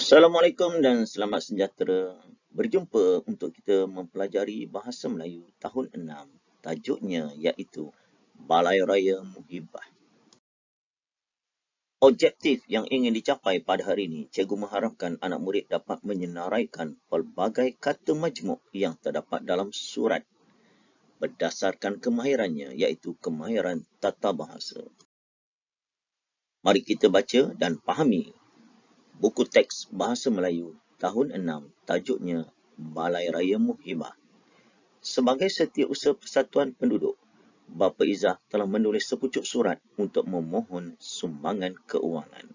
Assalamualaikum dan selamat sejahtera. Berjumpa untuk kita mempelajari Bahasa Melayu tahun 6. Tajuknya iaitu Balai Raya Muhibah. Objektif yang ingin dicapai pada hari ini, cikgu mengharapkan anak murid dapat menyenaraikan pelbagai kata majmuk yang terdapat dalam surat berdasarkan kemahirannya iaitu kemahiran tata bahasa. Mari kita baca dan fahami buku teks Bahasa Melayu tahun 6, tajuknya Balai Raya Muhibah. Sebagai setiausaha Persatuan Penduduk, Bapa Izzah telah menulis sepucuk surat untuk memohon sumbangan keuangan.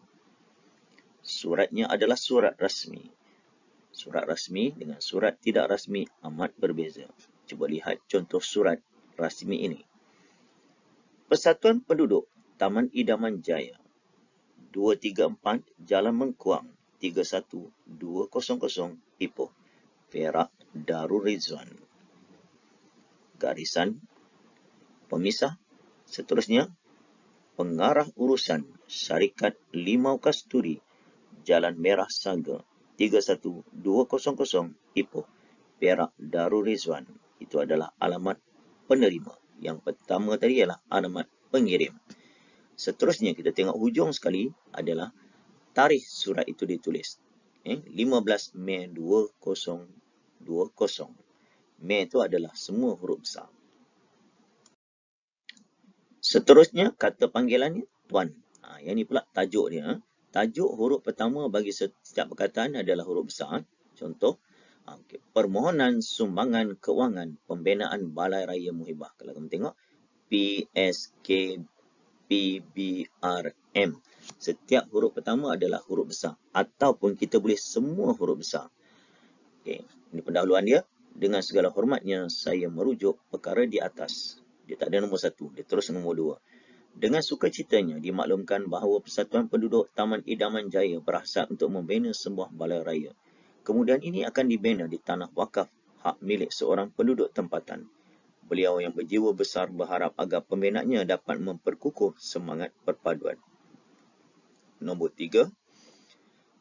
Suratnya adalah surat rasmi. Surat rasmi dengan surat tidak rasmi amat berbeza. Cuba lihat contoh surat rasmi ini. Persatuan Penduduk Taman Idaman Jaya, 234 Jalan Mengkuang, 31200 Ipoh, Perak, Darul Rizwan. Garisan pemisah. Seterusnya, pengarah urusan Syarikat Limau Kasturi, Jalan Merah Saga, 31200 Ipoh, Perak, Darul Rizwan. Itu adalah alamat penerima. Yang pertama tadi ialah alamat pengirim. Seterusnya kita tengok hujung sekali adalah tarikh surat itu ditulis. 15 Mei 2020. Mei itu adalah semua huruf besar. Seterusnya kata panggilannya tuan. Yang ni pula tajuk dia. Tajuk huruf pertama bagi setiap perkataan adalah huruf besar. Contoh, permohonan sumbangan keuangan pembinaan Balai Raya Muhibah. Kalau kamu tengok, PSKPBRM. Setiap huruf pertama adalah huruf besar. Ataupun kita boleh semua huruf besar. Okey, ini pendahuluan dia. Dengan segala hormatnya, saya merujuk perkara di atas. Dia tak ada nombor 1, dia terus nombor 2. Dengan sukacitanya dimaklumkan bahawa Persatuan Penduduk Taman Idaman Jaya berhasrat untuk membina sebuah balai raya. Kemudian ini akan dibina di tanah wakaf hak milik seorang penduduk tempatan. Beliau yang berjiwa besar berharap agar pembinaannya dapat memperkukuh semangat perpaduan. Nombor 3.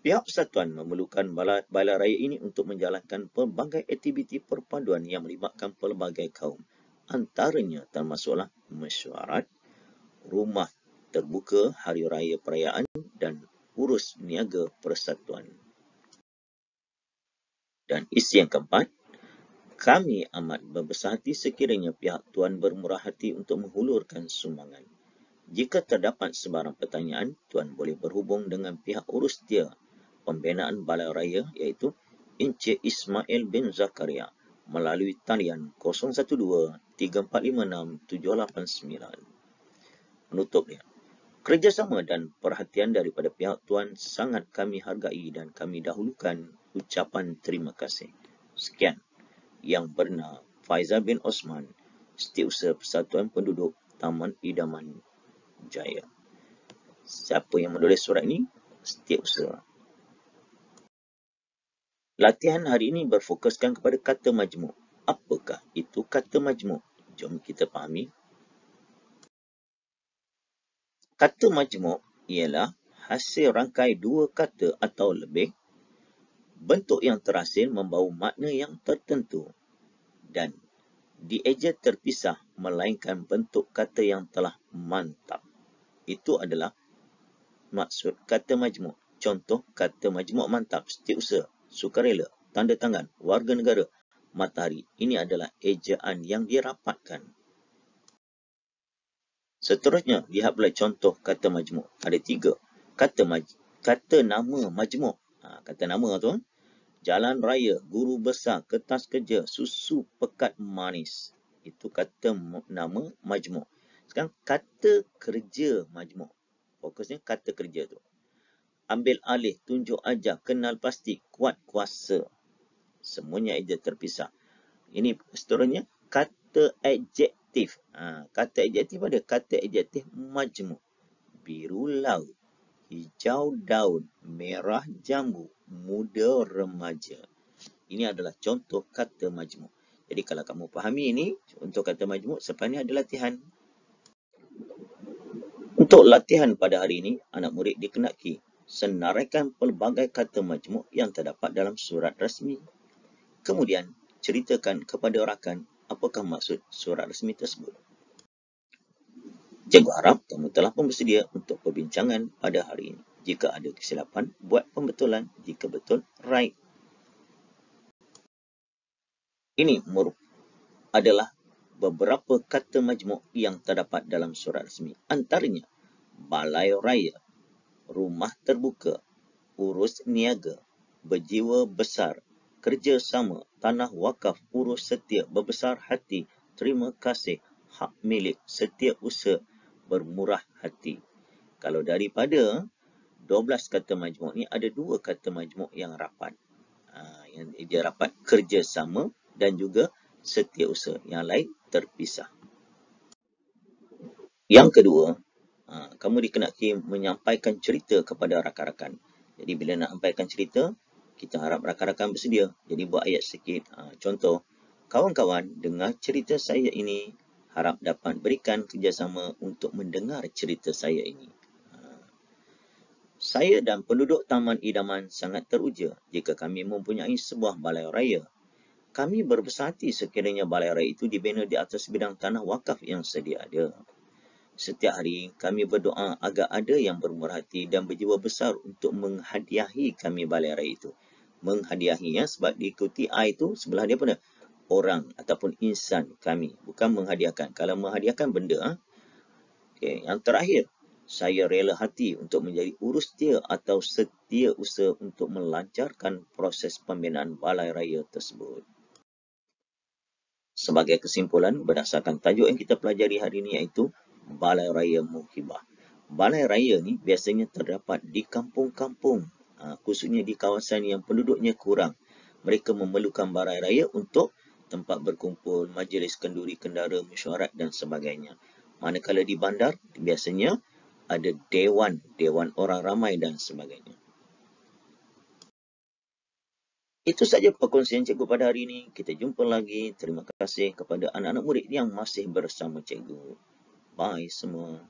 Pihak persatuan memerlukan balai raya ini untuk menjalankan pelbagai aktiviti perpaduan yang melibatkan pelbagai kaum. Antaranya termasuklah mesyuarat, rumah terbuka, hari raya perayaan dan urus niaga persatuan. Dan isi yang keempat, kami amat berbesar hati sekiranya pihak tuan bermurah hati untuk menghulurkan sumbangan. Jika terdapat sebarang pertanyaan, tuan boleh berhubung dengan pihak urus dia pembinaan balai raya iaitu Encik Ismail bin Zakaria melalui talian 012-3456-789. Penutup dia. Kerjasama dan perhatian daripada pihak tuan sangat kami hargai dan kami dahulukan ucapan terima kasih. Sekian. Yang benar, Faizal bin Osman, Setiausaha Persatuan Penduduk Taman Idaman Jaya. Siapa yang menulis surat ini? Setiausaha. Latihan hari ini berfokuskan kepada kata majmuk. Apakah itu kata majmuk? Jom kita fahami. Kata majmuk ialah hasil rangkai dua kata atau lebih. Bentuk yang terhasil membawa makna yang tertentu dan dieja terpisah melainkan bentuk kata yang telah mantap. Itu adalah maksud kata majmuk. Contoh kata majmuk mantap: setiausaha, sukarela, tanda tangan, warga negara, matahari. Ini adalah ejaan yang dirapatkan. Seterusnya, lihat pula contoh kata majmuk. Ada 3. Kata nama majmuk. Kata nama tu, jalan raya, guru besar, kertas kerja, susu pekat manis. Itu kata nama majmuk. Sekarang kata kerja majmuk. Fokusnya kata kerja tu. Ambil alih, tunjuk ajar, kenal pasti, kuat kuasa. Semuanya eja terpisah. Ini seterusnya kata adjektif. Kata adjektif ada kata adjektif majmuk. Biru laut, hijau daun, merah jambu, muda remaja. Ini adalah contoh kata majmuk. Jadi kalau kamu fahami ini, untuk kata majmuk, selepas ini ada latihan. Untuk latihan pada hari ini, anak murid dikenaki senaraikan pelbagai kata majmuk yang terdapat dalam surat rasmi. Kemudian, ceritakan kepada rakan apakah maksud surat rasmi tersebut. Cikgu harap kamu telah pun bersedia untuk perbincangan pada hari ini. Jika ada kesilapan, buat pembetulan. Jika betul, right. Ini adalah beberapa kata majmuk yang terdapat dalam surat rasmi. Antaranya, balai raya, rumah terbuka, urus niaga, berjiwa besar, kerjasama, tanah wakaf, urus setia, berbesar hati, terima kasih, hak milik, setiausaha, bermurah hati. Kalau daripada 12 kata majmuk ni, ada 2 kata majmuk yang rapat. Yang dia rapat kerjasama dan juga setiausaha. Yang lain terpisah. Yang kedua, kamu dikenaki menyampaikan cerita kepada rakan-rakan. Jadi bila nak sampaikan cerita, kita harap rakan-rakan bersedia. Jadi buat ayat sikit. Contoh, kawan-kawan dengar cerita saya ini, harap dapat berikan kerjasama untuk mendengar cerita saya ini. Saya dan penduduk Taman Idaman sangat teruja jika kami mempunyai sebuah balai raya. Kami berbesar hati sekiranya balai raya itu dibina di atas bidang tanah wakaf yang sedia ada. Setiap hari kami berdoa agar ada yang bermurah hati dan berjiwa besar untuk menghadiahi kami balai raya itu. Menghadiahi sebab diikuti I itu sebelah dia pada orang ataupun insan kami. Bukan menghadiahkan. Kalau menghadiahkan benda. Okay. Yang terakhir, saya rela hati untuk menjadi urus setia atau setiausaha untuk melancarkan proses pembinaan balai raya tersebut. Sebagai kesimpulan, berdasarkan tajuk yang kita pelajari hari ini iaitu Balai Raya Muhibah. Balai raya ni biasanya terdapat di kampung-kampung, khususnya di kawasan yang penduduknya kurang. Mereka memerlukan balai raya untuk tempat berkumpul, majlis kenduri kendara, mesyuarat dan sebagainya. Manakala di bandar, biasanya ada dewan orang ramai dan sebagainya. Itu saja perkongsian cikgu pada hari ini. Kita jumpa lagi. Terima kasih kepada anak-anak murid yang masih bersama cikgu. Bye semua.